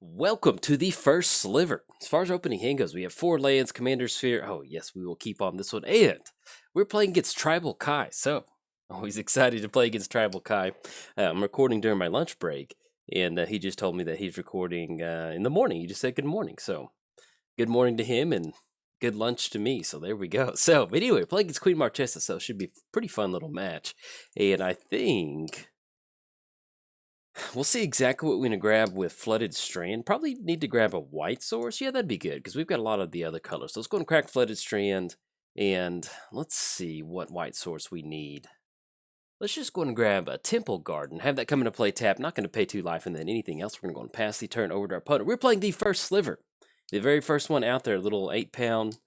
Welcome to the first sliver. As far as opening hand goes, we have 4 lands, Commander Sphere. Oh, yes, we will keep on this one. And we're playing against Tribal Kai. So, always excited to play against Tribal Kai. I'm recording during my lunch break, and he just told me that he's recording in the morning. He just said good morning. So, good morning to him and good lunch to me. So, there we go. So, but anyway, playing against Queen Marchesa. So, it should be a pretty fun little match. And I think we'll see exactly what we're going to grab with Flooded Strand. Probably need to grab a white source. Yeah, that'd be good because we've got a lot of the other colors. So let's go and crack Flooded Strand. And let's see what white source we need. Let's just go and grab a Temple Garden. Have that come into play tap. Not going to pay 2 life and then anything else. We're going to go and pass the turn over to our opponent. We're playing the first sliver. The very first one out there. Little 8-pound,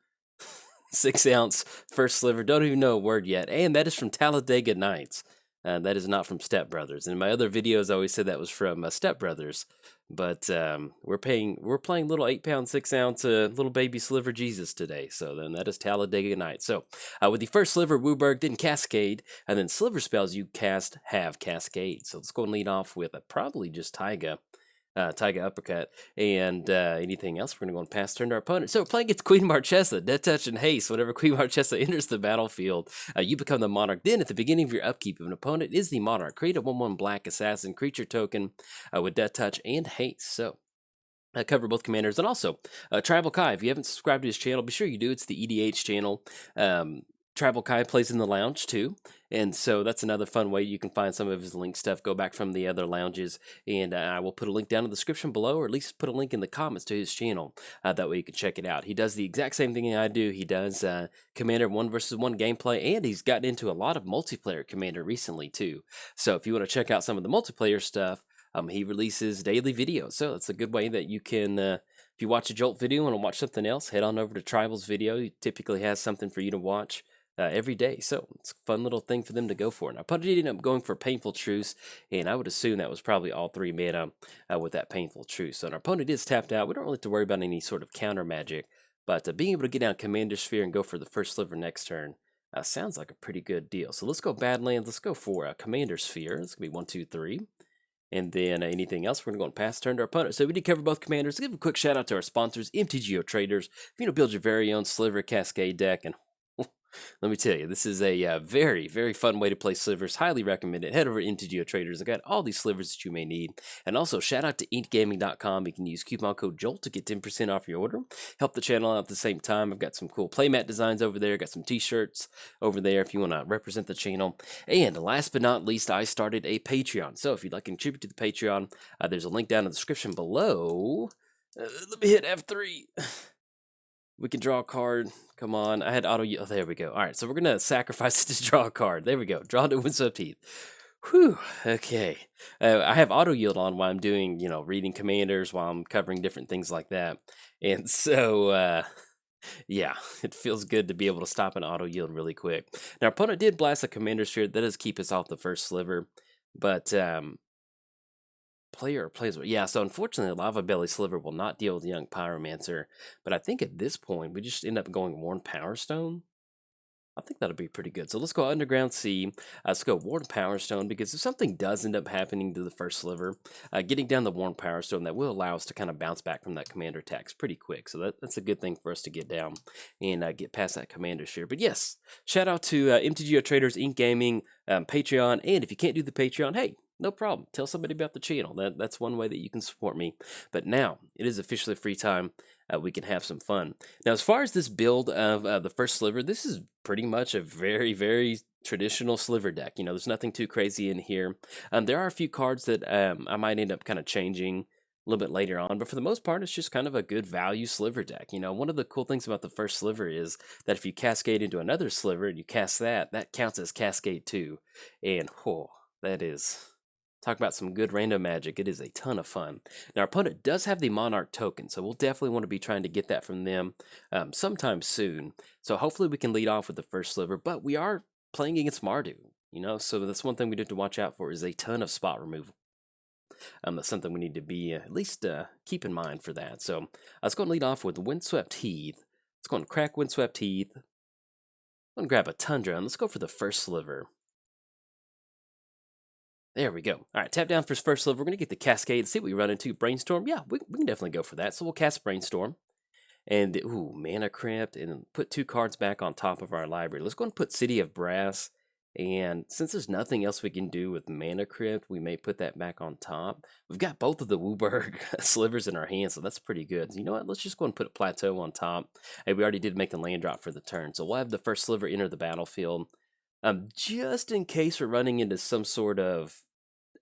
6-ounce first sliver. Don't even know a word yet. And that is from Talladega Nights. That is not from Step Brothers. In my other videos, I always said that was from Step Brothers, but we're playing little 8-pound, 6-ounce little baby sliver Jesus today. So then that is Talladega Night. So with the first sliver, Wooburg, then Cascade, and then sliver spells you cast have Cascade. So let's go and lead off with probably just Taiga. Taiga Uppercut, and anything else. We're going to go and pass turn to our opponent. So we're playing against Queen Marchesa, Death Touch and Haste. Whenever Queen Marchesa enters the battlefield, you become the Monarch. Then at the beginning of your upkeep, if an opponent is the Monarch, create a 1/1 black assassin creature token with Death Touch and Haste. So I cover both commanders, and also Tribal Kai. If you haven't subscribed to his channel, be sure you do. It's the EDH channel. Tribal Kai plays in the lounge too, and so that's another fun way you can find some of his link stuff. Go back from the other lounges, and I will put a link down in the description below, or at least put a link in the comments to his channel. That way you can check it out. He does the exact same thing I do. He does Commander 1 versus 1 gameplay, and he's gotten into a lot of multiplayer Commander recently too. So if you want to check out some of the multiplayer stuff, he releases daily videos. So it's a good way that you can. If you watch a Jolt video and want to watch something else, head on over to Tribal's video. He typically has something for you to watch every day. So it's a fun little thing for them to go for. Now, opponent ended up going for Painful Truce, and I would assume that was probably all 3 mana with that Painful Truce. So our opponent is tapped out. We don't really have to worry about any sort of counter magic, but being able to get down Commander Sphere and go for the first sliver next turn sounds like a pretty good deal. So let's go Badlands. Let's go for Commander Sphere. It's going to be 1, 2, 3. And then anything else, we're going to go and pass turn to our opponent. So we did cover both commanders. Let's give a quick shout out to our sponsors, MTGOTraders. If you want to build your very own Sliver Cascade deck, and let me tell you, this is a very, very fun way to play slivers. Highly recommend it. Head over to MTGOTraders. I got all these slivers that you may need. And also, shout out to inkgaming.com. You can use coupon code JOLT to get 10% off your order. Help the channel out at the same time. I've got some cool playmat designs over there. Got some t-shirts over there if you want to represent the channel. And last but not least, I started a Patreon. So if you'd like to contribute to the Patreon, there's a link down in the description below. Let me hit F3. We can draw a card. Come on. I had auto. Oh, there we go. All right. So we're going to sacrifice it to draw a card. There we go. Draw to Windswept Heath. Whew. Okay. I have auto yield on while I'm doing, reading commanders, while I'm covering different things like that. And so, yeah, it feels good to be able to stop an auto yield really quick. Now, our opponent did blast a commander sphere. That does keep us off the first sliver. But, player plays yeah, so unfortunately Lava Belly Sliver will not deal with Young Pyromancer, but I think at this point we just end up going Worn Power Stone. I think that'll be pretty good. So let's go Underground Sea. Let's go Worn Power Stone, because if something does end up happening to the first sliver, getting down the Worn Power Stone, that will allow us to kind of bounce back from that commander attacks pretty quick. So that's a good thing for us to get down and get past that commander sphere. But yes, shout out to MTGOTraders, Ink Gaming, Patreon, and if you can't do the Patreon, hey, no problem. Tell somebody about the channel. That's one way that you can support me. But now, it is officially free time. We can have some fun. Now, as far as this build of the first sliver, this is pretty much a very, very traditional sliver deck. There's nothing too crazy in here. There are a few cards that I might end up kind of changing a little bit later on, but for the most part, it's just kind of a good value sliver deck. One of the cool things about the first sliver is that if you cascade into another sliver and you cast that counts as cascade too. And, that is... Talk about some good random magic. It is a ton of fun. Now, our opponent does have the Monarch token, so we'll definitely want to be trying to get that from them sometime soon. So hopefully we can lead off with the first sliver, but we are playing against Mardu, so that's one thing we need to watch out for is a ton of spot removal. That's something we need to be at least keep in mind for that. So let's go and lead off with Windswept Heath. Let's go and crack Windswept Heath. I'm going to grab a Tundra, and let's go for the first sliver. There we go. All right, tap down for first sliver. We're going to get the Cascade. See what we run into. Brainstorm. Yeah, we can definitely go for that. So we'll cast Brainstorm. And, ooh, Mana Crypt. And put 2 cards back on top of our library. Let's go and put City of Brass. And since there's nothing else we can do with Mana Crypt, we may put that back on top. We've got both of the Wooburg slivers in our hands, so that's pretty good. You know what? Let's just go and put a Plateau on top. Hey, we already did make the land drop for the turn, so we'll have the first sliver enter the battlefield. Just in case we're running into some sort of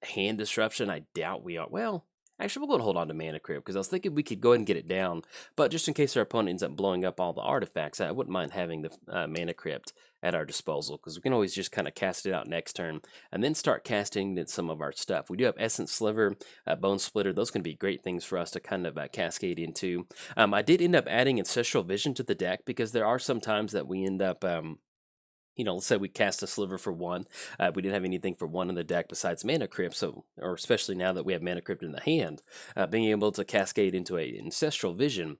hand disruption, I doubt we are. Well, actually, we'll go and hold on to Mana Crypt because I was thinking we could go ahead and get it down. But just in case our opponent ends up blowing up all the artifacts, I wouldn't mind having the Mana Crypt at our disposal because we can always just kind of cast it out next turn and then start casting some of our stuff. We do have Essence Sliver, Bone Splitter. Those can be great things for us to kind of cascade into. I did end up adding Ancestral Vision to the deck because there are some times that we end up let's say we cast a sliver for 1. We didn't have anything for 1 in the deck besides Mana Crypt, so, or especially now that we have Mana Crypt in the hand, being able to cascade into an Ancestral Vision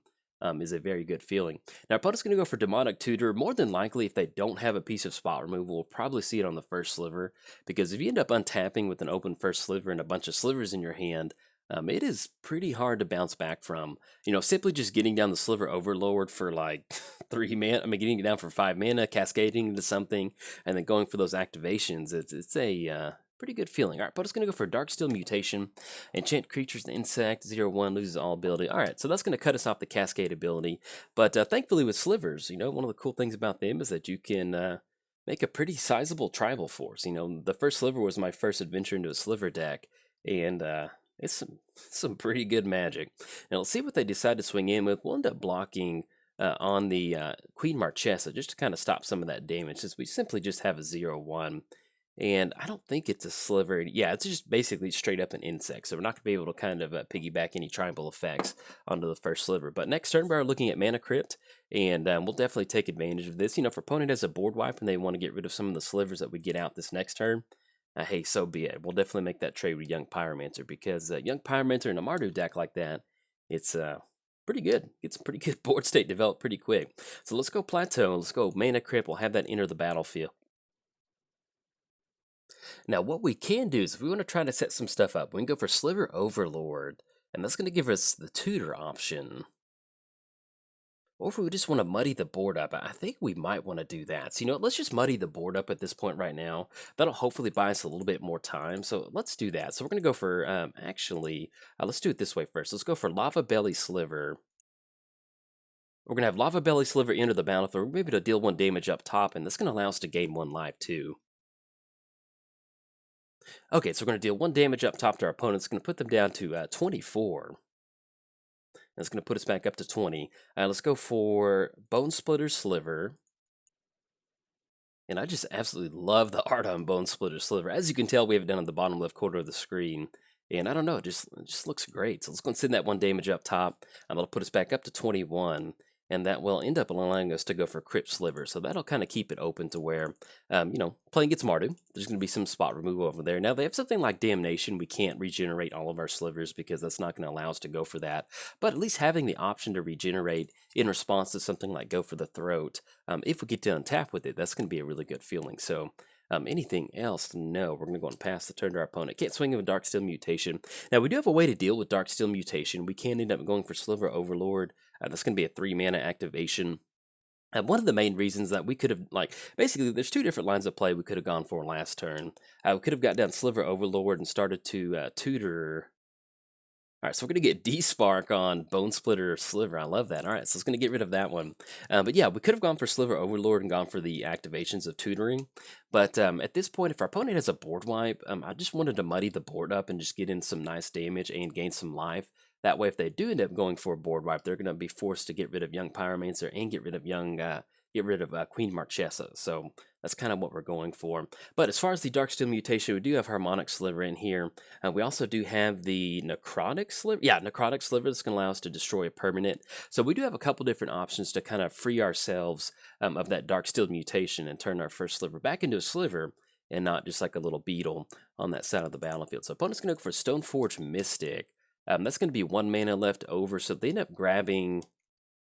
is a very good feeling. Now, our opponent's going to go for Demonic Tutor. More than likely, if they don't have a piece of spot removal, we'll probably see it on the first sliver, because if you end up untapping with an open first sliver and a bunch of slivers in your hand, it is pretty hard to bounce back from. Simply just getting down the Sliver Overlord for like 3 mana, getting it down for 5 mana, cascading into something, and then going for those activations, it's a pretty good feeling. All right, but it's going to go for Darksteel Mutation. Enchant creatures, the insect, 0/1, loses all ability. All right, so that's going to cut us off the Cascade ability. But thankfully with Slivers, one of the cool things about them is that you can make a pretty sizable tribal force. The first Sliver was my first adventure into a Sliver deck, and it's some pretty good magic. Now let's see what they decide to swing in with. We'll end up blocking on the Queen Marchesa just to kind of stop some of that damage, since we simply just have a 0/1. And I don't think it's a sliver. Yeah, it's just basically straight up an insect. So we're not going to be able to kind of piggyback any tribal effects onto the first sliver. But next turn, we're looking at Mana Crypt, and we'll definitely take advantage of this. If our opponent has a board wipe and they want to get rid of some of the slivers that we get out this next turn, hey, so be it. We'll definitely make that trade with Young Pyromancer, because Young Pyromancer in a Mardu deck like that, it's pretty good. Gets some pretty good board state developed pretty quick. So let's go Plateau. Let's go Mana Crypt. We'll have that enter the battlefield. Now, what we can do is if we want to try to set some stuff up, we can go for Sliver Overlord, and that's going to give us the tutor option. Or if we just want to muddy the board up, I think we might want to do that. So, let's just muddy the board up at this point right now. That'll hopefully buy us a little bit more time. So let's do that. So we're going to go for, let's do it this way first. Let's go for Lava Belly Sliver. We're going to have Lava Belly Sliver enter the battlefield. We're maybe to deal 1 damage up top, and that's going to allow us to gain 1 life too. Okay, so we're going to deal 1 damage up top to our opponent. It's going to put them down to 24. That's going to put us back up to 20. Let's go for Bone Splitter Sliver. And I just absolutely love the art on Bone Splitter Sliver. As you can tell, we have it down in the bottom left corner of the screen. And I don't know, it just looks great. So let's go and send that 1 damage up top. That'll put us back up to 21. And that will end up allowing us to go for Crypt Sliver. So that'll kind of keep it open to where, playing gets Mardu. There's going to be some spot removal over there. Now, they have something like Damnation. We can't regenerate all of our slivers because that's not going to allow us to go for that. But at least having the option to regenerate in response to something like Go for the Throat, if we get to untap with it, that's going to be a really good feeling. So anything else? No, we're going to go and pass the turn to our opponent. Can't swing with Darksteel Mutation. Now, we do have a way to deal with Darksteel Mutation. We can end up going for Sliver Overlord. That's going to be a 3 mana activation. One of the main reasons that we could have, basically, there's 2 different lines of play we could have gone for last turn. We could have got down Sliver Overlord and started to tutor. All right, so we're going to get D-Spark on Bone Splitter Sliver. I love that. All right, so it's going to get rid of that one. But yeah, we could have gone for Sliver Overlord and gone for the activations of tutoring. But at this point, if our opponent has a board wipe, I just wanted to muddy the board up and just get in some nice damage and gain some life. That way, if they do end up going for a board wipe, they're going to be forced to get rid of Young Pyromancer and get rid of Queen Marchesa. So that's kind of what we're going for. But as far as the Darksteel Mutation, we do have Harmonic Sliver in here. We also do have the Necrotic Sliver. Yeah, Necrotic Sliver that's going to allow us to destroy a permanent. So we do have a couple different options to kind of free ourselves of that Darksteel Mutation and turn our first sliver back into a sliver and not just like a little beetle on that side of the battlefield. So opponent's going to go for Stoneforge Mystic. That's going to be 1 mana left over, so they end up grabbing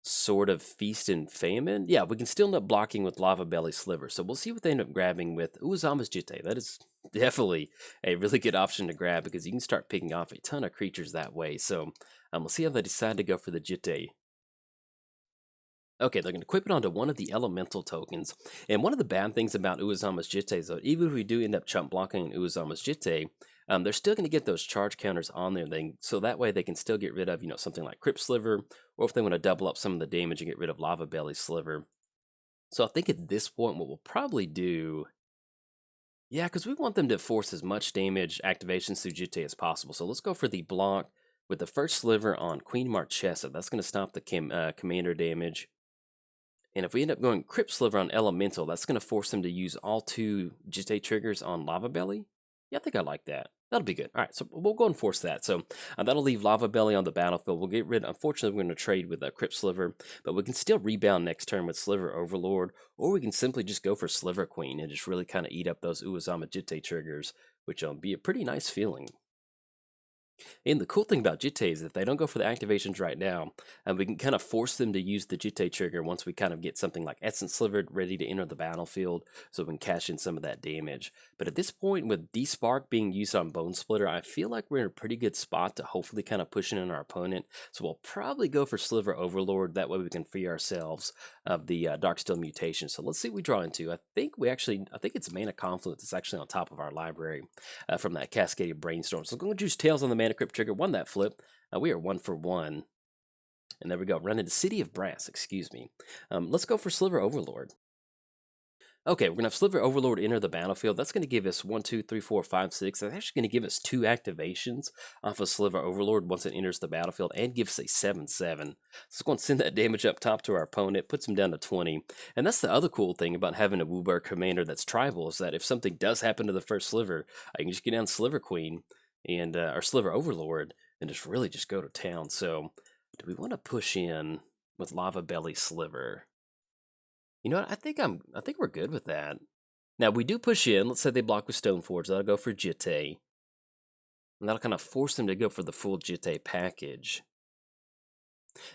sort of feast and famine. Yeah, we can still end up blocking with Lava Belly Sliver. So we'll see what they end up grabbing with Uazama's Jitte. That is definitely a really good option to grab because you can start picking off a ton of creatures that way. So we'll see how they decide to go for the Jitte. Okay, they're going to equip it onto one of the elemental tokens. And one of the bad things about Uazama's Jitte is that even if we do end up chump blocking Uazama's Jitte, they're still going to get those charge counters on there. So that way they can still get rid of, something like Crypt Sliver, or if they want to double up some of the damage and get rid of Lava Belly Sliver. So I think at this point what we'll probably do, yeah, because we want them to force as much damage activations through Jitte as possible. So let's go for the block with the first Sliver on Queen Marchesa. That's going to stop the commander damage. And if we end up going Crypt Sliver on Elemental, that's going to force them to use all 2 Jitte triggers on Lava Belly. Yeah, I think I like that. That'll be good. All right, so we'll go and force that. So that'll leave Lava Belly on the battlefield. We'll get rid, unfortunately, we're going to trade with Crypt Sliver, but we can still rebound next turn with Sliver Overlord, or we can simply just go for Sliver Queen and just really kind of eat up those Uazama Jitte triggers, which will be a pretty nice feeling. And the cool thing about Jitte is if they don't go for the activations right now, we can kind of force them to use the Jitte trigger once we kind of get something like Essence Sliver ready to enter the battlefield, so we can cash in some of that damage. But at this point, with D-Spark being used on Bone Splitter, I feel like we're in a pretty good spot to hopefully kind of push in our opponent. So we'll probably go for Sliver Overlord. That way we can free ourselves of the Darksteel mutation. So let's see what we draw into. I think it's Mana Confluence. It's actually on top of our library from that Cascaded Brainstorm. So I'm going to choose Tails on the Mana Crypt trigger. Won that flip. We are 1 for 1. And there we go. Run into City of Brass, excuse me. Let's go for Sliver Overlord. Okay, we're going to have Sliver Overlord enter the battlefield. That's going to give us 1, 2, 3, 4, 5, 6. That's actually going to give us 2 activations off of Sliver Overlord once it enters the battlefield and gives us a 7-7. So it's going to send that damage up top to our opponent, puts him down to 20. And that's the other cool thing about having a Wooburg commander that's tribal is that if something does happen to the first Sliver, I can just get down Sliver Queen and or Sliver Overlord and just really just go to town. So do we want to push in with Lava Belly Sliver? You know what? I think we're good with that. Now we do push in. Let's say they block with Stoneforge. That'll go for Jitte. And that'll kind of force them to go for the full Jitte package.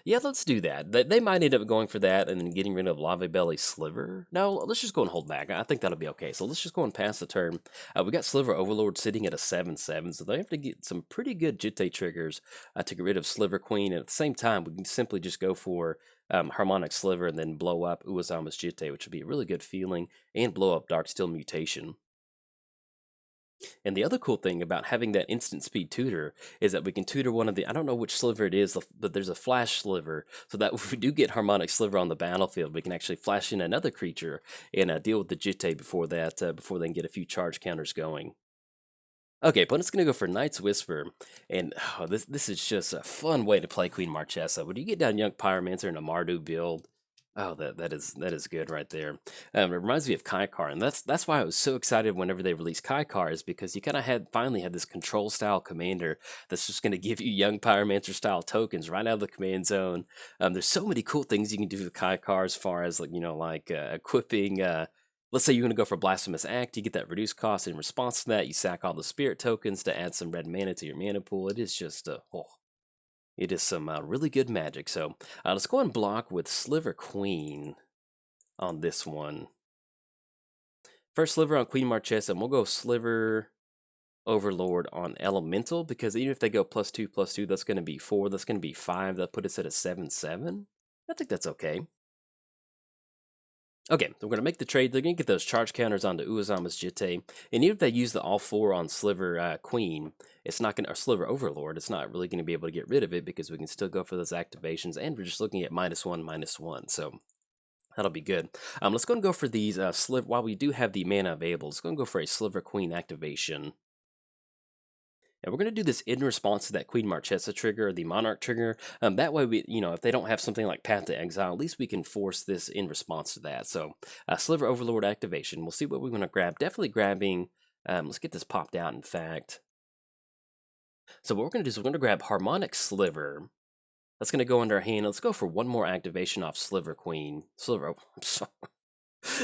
Yeah, let's do that. They might end up going for that and then getting rid of Lava Belly Sliver. No, let's just go and hold back. I think that'll be okay. So let's just go and pass the turn. We got Sliver Overlord sitting at a 7-7, so they have to get some pretty good Jitte triggers to get rid of Sliver Queen. And at the same time, we can simply just go for Harmonic Sliver and then blow up Uazama's Jitte, which would be a really good feeling, and blow up Darksteel Mutation. And the other cool thing about having that instant speed tutor is that we can tutor one of the, I don't know which sliver it is, but there's a flash sliver, so that if we do get Harmonic Sliver on the battlefield, we can actually flash in another creature and deal with the Jitte before they can get a few charge counters going. Okay, opponent's going to go for Knight's Whisper, and this is just a fun way to play Queen Marchesa. When you get down Young Pyromancer in a Mardu build, oh, that is good right there. It reminds me of Kaikar, and that's why I was so excited whenever they released Kaikar, is because you kind of finally had this control style commander that's just going to give you Young Pyromancer style tokens right out of the command zone. There's so many cool things you can do with Kaikar as far as equipping. Let's say you're going to go for Blasphemous Act, you get that reduced cost. In response to that, you sack all the spirit tokens to add some red mana to your mana pool. It is just it is some really good magic. So let's go and block with Sliver Queen on this one. First Sliver on Queen Marchesa, and we'll go Sliver Overlord on Elemental, because even if they go +2/+2, that's going to be 4, that's going to be 5, that put us at a 7-7. I think that's okay. Okay, so we're going to make the trade. They're going to get those charge counters onto Uazama's Jitte. And even if they use the all 4 on Sliver Queen, it's not going to, or Sliver Overlord, it's not really going to be able to get rid of it because we can still go for those activations. And we're just looking at -1/-1. So that'll be good. Let's go and go for these Sliver. While we do have the mana available, let's go and go for a Sliver Queen activation. And we're going to do this in response to that Queen Marchesa trigger, the Monarch trigger. That way, if they don't have something like Path to Exile, at least we can force this in response to that. So, Sliver Overlord activation. We'll see what we want to grab. Definitely grabbing. Let's get this popped out, in fact. So what we're going to do is we're going to grab Harmonic Sliver. That's going to go under our hand. Let's go for one more activation off Sliver Queen. I'm sorry.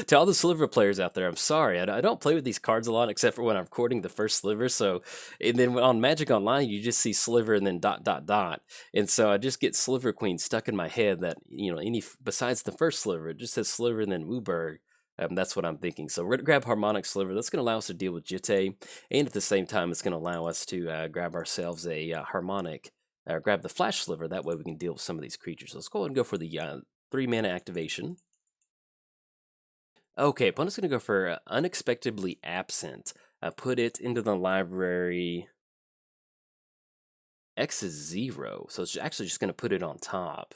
To all the Sliver players out there, I'm sorry. I don't play with these cards a lot except for when I'm recording the first Sliver. So, and then on Magic Online, you just see Sliver and then dot, dot, dot. And so I just get Sliver Queen stuck in my head that, besides the first Sliver, it just says Sliver and then Wooburg. That's what I'm thinking. So we're going to grab Harmonic Sliver. That's going to allow us to deal with Jitte. And at the same time, it's going to allow us to grab ourselves a Harmonic, grab the Flash Sliver. That way we can deal with some of these creatures. So let's go ahead and go for the 3-mana activation. Okay, opponent's going to go for Unexpectedly Absent. Put it into the library. X is 0, so it's actually just going to put it on top.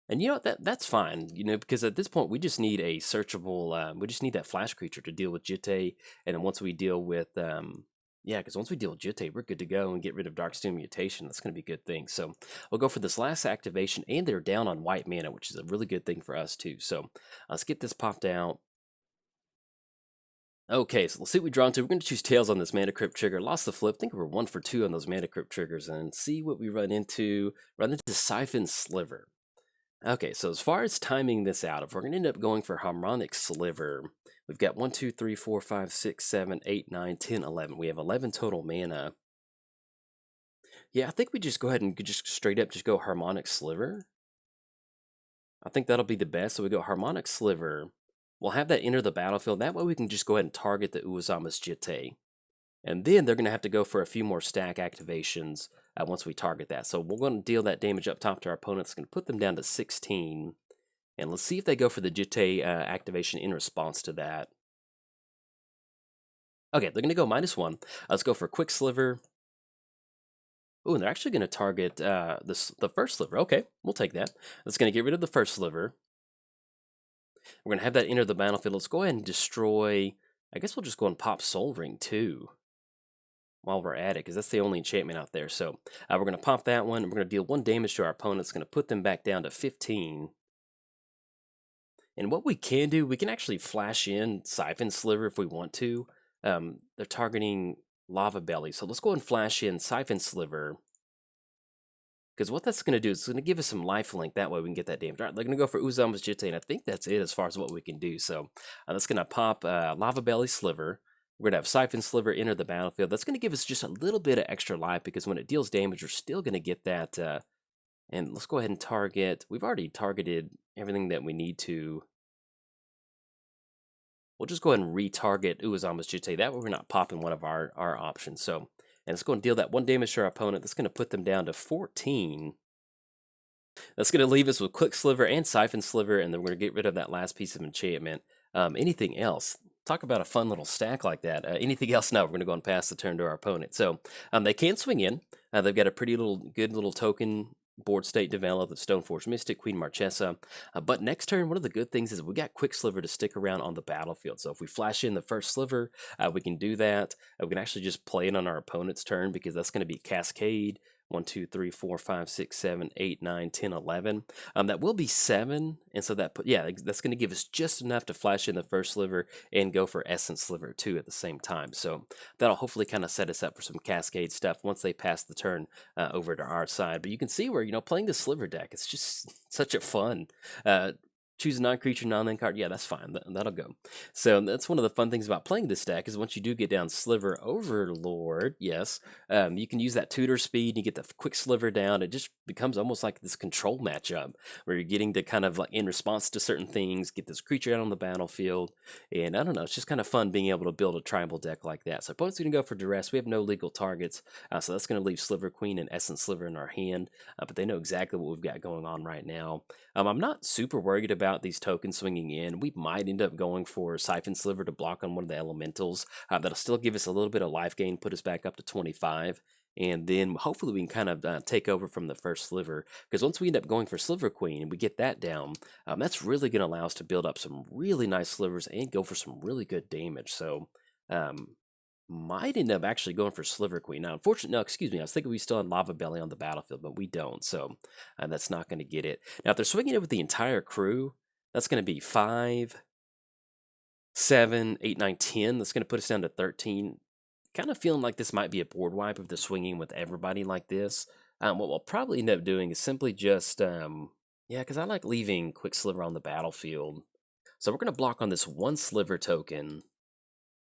And you know what, that's fine, because at this point we just need a searchable, we just need that flash creature to deal with Jitte, and then once we deal with, because once we deal with Jitte, we're good to go and get rid of Darkstone Mutation. That's going to be a good thing. So we'll go for this last activation, and they're down on white mana, which is a really good thing for us too. So let's get this popped out. Okay, so let's see what we draw into. We're going to choose Tails on this Mana Crypt trigger. Lost the flip. I think we're 1 for 2 on those Mana Crypt triggers, and see what we run into. Run into Siphon Sliver. Okay, so as far as timing this out, if we're going to end up going for Harmonic Sliver, we've got 1, 2, 3, 4, 5, 6, 7, 8, 9, 10, 11. We have 11 total mana. Yeah, I think we just go ahead and just straight up just go Harmonic Sliver. I think that'll be the best. So we go Harmonic Sliver. We'll have that enter the battlefield. That way we can just go ahead and target the Uozama's Jitte. And then they're going to have to go for a few more stack activations once we target that. So we're going to deal that damage up top to our opponent. It's going to put them down to 16. And let's see if they go for the Jitte activation in response to that. Okay, they're going to go -1. Let's go for Quick Sliver. Oh, and they're actually going to target the first Sliver. Okay, we'll take that. That's going to get rid of the first Sliver. We're going to have that enter the battlefield. Let's go ahead and destroy. I guess we'll just go and pop Soul Ring too while we're at it, because that's the only enchantment out there. So we're going to pop that one. We're going to deal 1 damage to our opponent. It's going to put them back down to 15. And what we can do, we can actually flash in Siphon Sliver if we want to. They're targeting Lava Belly. So let's go and flash in Siphon Sliver. Because what that's going to do is it's going to give us some lifelink. That way we can get that damage. All right, they're going to go for Uozama's Jitte, and I think that's it as far as what we can do. So that's going to pop Lava Belly Sliver. We're going to have Siphon Sliver enter the battlefield. That's going to give us just a little bit of extra life, because when it deals damage, we're still going to get that. And let's go ahead and target. We've already targeted everything that we need to. We'll just go ahead and retarget Uozama's Jitte. That way we're not popping one of our options. So. And let's go and deal that 1 damage to our opponent. That's going to put them down to 14. That's going to leave us with Quick Sliver and Siphon Sliver, and then we're going to get rid of that last piece of enchantment. Anything else? Talk about a fun little stack like that. Anything else? No, we're going to go and pass the turn to our opponent. So they can swing in. They've got a pretty good little token board state developed of Stoneforge Mystic, Queen Marchesa. But next turn, one of the good things is we got Quick Sliver to stick around on the battlefield. So if we flash in the first Sliver, we can do that. We can actually just play it on our opponent's turn, because that's going to be Cascade. 1, 2, 3, 4, 5, 6, 7, 8, 9, 10, 11. That will be 7, and so that's going to give us just enough to flash in the first Sliver and go for Essence Sliver too at the same time. So that'll hopefully kind of set us up for some Cascade stuff once they pass the turn over to our side. But you can see where playing the Sliver deck, it's just such a fun. Choose a non-creature, non-land card. Yeah, that's fine. That'll go. So that's one of the fun things about playing this deck, is once you do get down Sliver Overlord, yes, you can use that tutor speed. You get the quick Sliver down. It just becomes almost like this control matchup where you're getting to kind of like in response to certain things, get this creature out on the battlefield. And I don't know, it's just kind of fun being able to build a tribal deck like that. So opponent's going to go for Duress. We have no legal targets, so that's going to leave Sliver Queen and Essence Sliver in our hand. But they know exactly what we've got going on right now. I'm not super worried about these tokens swinging in. We might end up going for Siphon Sliver to block on one of the elementals. That'll still give us a little bit of life gain, put us back up to 25. And then hopefully we can kind of take over from the first Sliver. Because once we end up going for Sliver Queen and we get that down, that's really going to allow us to build up some really nice Slivers and go for some really good damage. So, might end up actually going for Sliver Queen. Now, unfortunately, no, excuse me, I was thinking we still had Lava Belly on the battlefield, but we don't, so that's not going to get it. Now, if they're swinging it with the entire crew, that's going to be 5, 7, 8, 9, 10. That's going to put us down to 13. Kind of feeling like this might be a board wipe if they're swinging with everybody like this. What we'll probably end up doing is simply just, yeah, because I like leaving Quick Sliver on the battlefield. So we're going to block on this one Sliver token.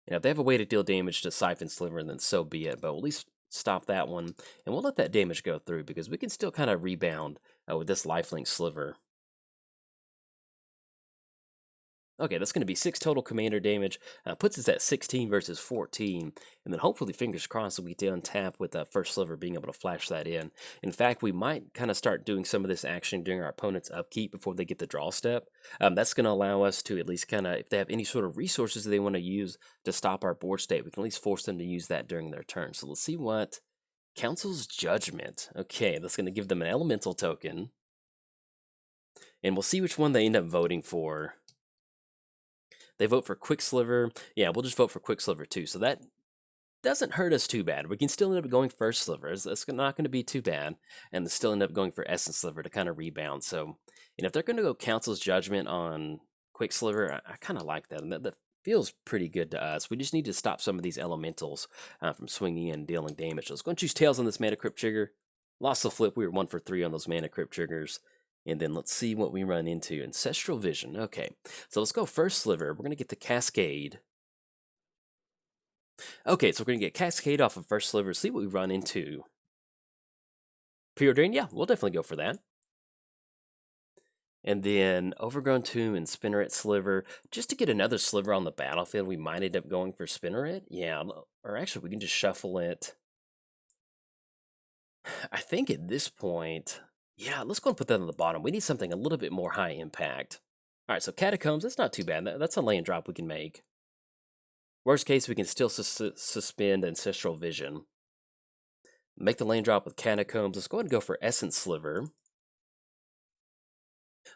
And if they have a way to deal damage to Siphon Sliver, then so be it. But we'll at least stop that one. And we'll let that damage go through because we can still kind of rebound with this Lifelink Sliver. Okay, that's going to be 6 total commander damage. Puts us at 16 versus 14. And then hopefully, fingers crossed, we can untap with that first Sliver being able to flash that in. In fact, we might kind of start doing some of this action during our opponent's upkeep before they get the draw step. That's going to allow us to at least kind of, if they have any sort of resources they want to use to stop our board state, we can at least force them to use that during their turn. So let's see what Council's Judgment. Okay, that's going to give them an elemental token. And we'll see which one they end up voting for. They vote for Quick Sliver. Yeah, we'll just vote for Quick Sliver too. So that doesn't hurt us too bad. We can still end up going first Sliver. It's not going to be too bad. And they still end up going for Essence Sliver to kind of rebound. So, and if they're going to go Council's Judgment on Quick Sliver, I kind of like that. And that feels pretty good to us. We just need to stop some of these elementals from swinging in and dealing damage. So let's go and choose Tails on this Mana Crypt trigger. Lost the flip. We were 1 for 3 on those Mana Crypt triggers. And then let's see what we run into. Ancestral Vision. Okay, so let's go first Sliver. We're going to get the Cascade. Okay, so we're going to get Cascade off of first Sliver. See what we run into. Preordain? Yeah, we'll definitely go for that. And then Overgrown Tomb and Spinneret Sliver. Just to get another Sliver on the battlefield, we might end up going for Spinneret. Yeah, or actually we can just shuffle it. I think at this point... Yeah, let's go and put that on the bottom. We need something a little bit more high impact. All right, so Catacombs, that's not too bad. That's a land drop we can make. Worst case, we can still suspend Ancestral Vision. Make the land drop with Catacombs. Let's go ahead and go for Essence Sliver.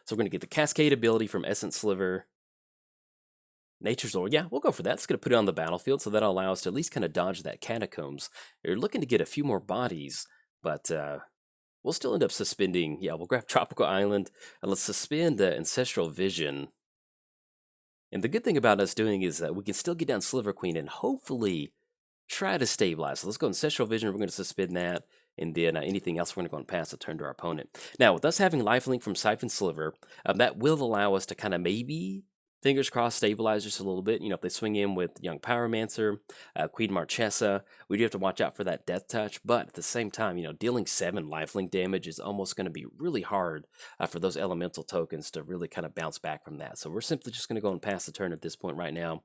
So we're going to get the Cascade ability from Essence Sliver. Nature's Lord, yeah, we'll go for that. It's going to put it on the battlefield, so that'll allow us to at least kind of dodge that Catacombs. You're looking to get a few more bodies, but... we'll still end up suspending. Yeah, we'll grab Tropical Island and let's suspend the Ancestral Vision. And the good thing about us doing is that we can still get down Sliver Queen and hopefully try to stabilize. So let's go Ancestral Vision. We're going to suspend that. And then anything else, we're going to go and pass the turn to our opponent. Now, with us having Lifelink from Siphon Sliver, that will allow us to kind of maybe, fingers crossed, stabilize just a little bit. You know, if they swing in with Young Pyromancer, Queen Marchesa, we do have to watch out for that Death Touch. But at the same time, you know, dealing 7 lifelink damage is almost going to be really hard for those elemental tokens to really kind of bounce back from that. So we're simply just going to go and pass the turn at this point right now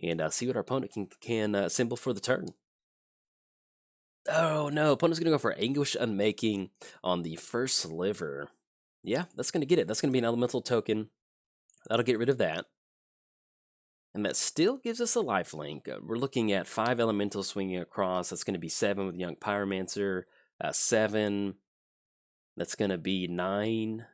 and see what our opponent can assemble for the turn. Oh no, opponent's going to go for Anguish Unmaking on the first Sliver. Yeah, that's going to get it. That's going to be an elemental token. That'll get rid of that. And that still gives us a lifelink. We're looking at 5 elementals swinging across. That's going to be 7 with Young Pyromancer. 7. That's going to be 9.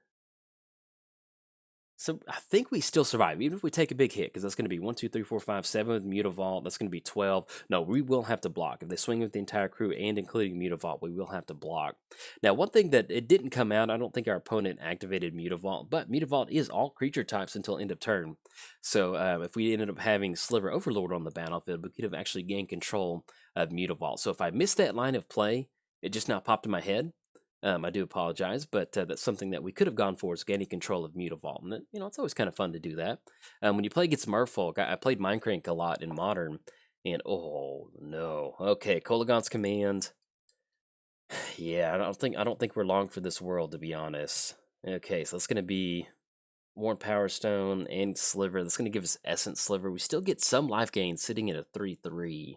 So I think we still survive, even if we take a big hit, because that's going to be 1, 2, 3, 4, 5, 7 with Mutavault. That's going to be 12. No, we will have to block. If they swing with the entire crew and including Mutavault, we will have to block. Now, one thing that it didn't come out, I don't think our opponent activated Mutavault, but Mutavault is all creature types until end of turn. So if we ended up having Sliver Overlord on the battlefield, we could have actually gained control of Mutavault. So if I missed that line of play, it just now popped in my head. I do apologize, but that's something that we could have gone for, is gaining control of Mutavault. And you know, it's always kind of fun to do that. When you play against Merfolk, I played Mindcrank a lot in Modern, and oh no. Okay, Kolaghan's Command. Yeah, I don't think we're long for this world, to be honest. Okay, so that's going to be Worn Power Stone and Sliver. That's going to give us Essence Sliver. We still get some life gain sitting at a 3/3.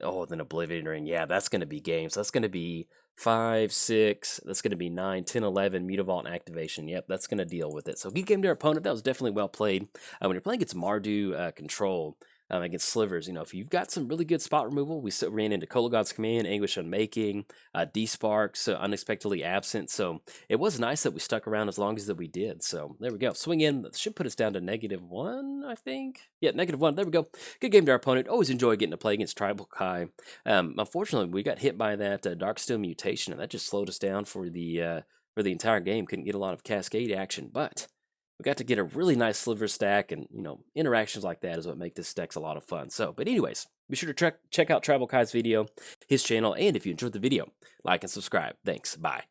Oh, then Oblivion Ring. Yeah, that's going to be games. That's going to be 5, 6. That's going to be 9, 10, 11. Mutavault activation. Yep, that's going to deal with it. So good game to our opponent. That was definitely well played. When you're playing against Mardu Control, against Slivers, you know, if you've got some really good spot removal, we ran into Kolaghan's Command, Anguish Unmaking, D-Sparks, Unexpectedly Absent. So it was nice that we stuck around as long as that we did. So there we go. Swing in should put us down to -1, I think. Yeah, -1. There we go. Good game to our opponent. Always enjoy getting to play against Tribal Kai. Unfortunately, we got hit by that Darksteel mutation, and that just slowed us down for the entire game. Couldn't get a lot of Cascade action, but we got to get a really nice Sliver stack, and you know, interactions like that is what make this deck a lot of fun. So, but anyways, be sure to check out Tribal Kai's video, his channel, and if you enjoyed the video, like and subscribe. Thanks. Bye.